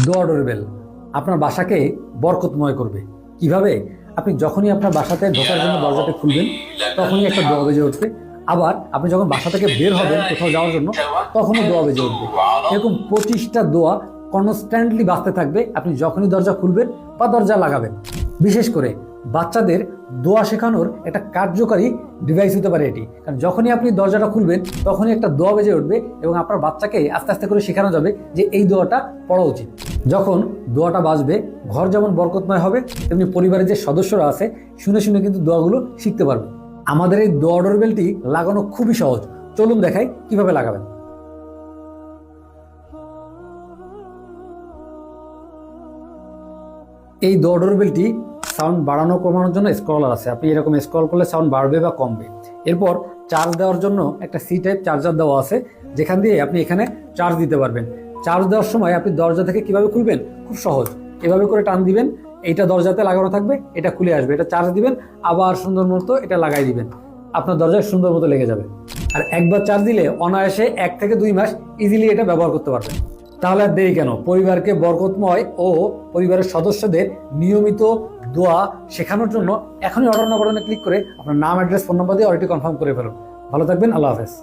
দোয়া ডোরবেল আপনার বাসাকে বরকতময় করবে। কিভাবে? আপনি যখনই আপনার বাসাতে ঢোকার জন্য দরজাটা খুলবেন তখনই একটা দোয়া বেজে উঠবে। আবার আপনি যখন বাসা থেকে বের হবেন কোথাও যাওয়ার জন্য তখনও দোয়া বেজে উঠবে। এরকম 25টা দোয়া কনস্ট্যান্টলি বাজতে থাকবে আপনি যখনই দরজা খুলবেন বা দরজা লাগাবেন। বিশেষ করে বাচ্চাদের দোয়া শেখানোর একটা কার্যকারী ডিভাইস হতে পারে এটি, কারণ যখনই আপনি দরজাটা খুলবেন তখনই একটা দোয়া বেজে উঠবে এবং আপনার বাচ্চাকে আস্তে আস্তে করে শেখানো যাবে যে এই দোয়াটা পড়া উচিত। যখন দোয়াটা বাজবে ঘর যেমন বরকতময় হবে, তেমনি পরিবারের যে সদস্যরা আছে শুনে শুনে কিন্তু দোয়াগুলো শিখতে পারবে। আমাদের এই দোয়া ডোরবেলটি লাগানো খুবই সহজ, চলুন দেখাই কিভাবে লাগাবেন। এই দোয়া ডোরবেলটি সাউন্ড বাড়ানো কমানোর জন্য স্ক্রলার আছে, আপনি এরকম স্ক্রল করলে সাউন্ড বাড়বে বা কমবে। এরপর চার্জ দেওয়ার জন্য একটা সি টাইপ চার্জার দেওয়া আছে, যেখান দিয়ে আপনি এখানে চার্জ দিতে পারবেন। চার্জ দেওয়ার সময় আপনি দরজা থেকে কিভাবে খুলবেন? খুব সহজ, এভাবে করে টান দিবেন, এইটা দরজাতে লাগানো থাকবে, এটা খুলে আসবে, এটা চার্জ দিবেন, আবার সুন্দর মতো এটা লাগাই দিবেন, আপনার দরজায় সুন্দর মতো লেগে যাবে। আর একবার চার্জ দিলে অনায়াসে 1 থেকে 2 মাস ইজিলি এটা ব্যবহার করতে পারবেন। তাহলে আর দেরি কেন? পরিবারকে বরকতময় ও পরিবারের সদস্যদের নিয়মিত দোয়া শেখানোর জন্য এখনই অর্ডার নাও বাটনে ক্লিক করে আপনার নাম, অ্যাড্রেস, ফোন নাম্বার দিয়ে অর্ডারটি কনফার্ম করে ফেলুন। ভালো থাকবেন, আল্লাহ হাফেজ।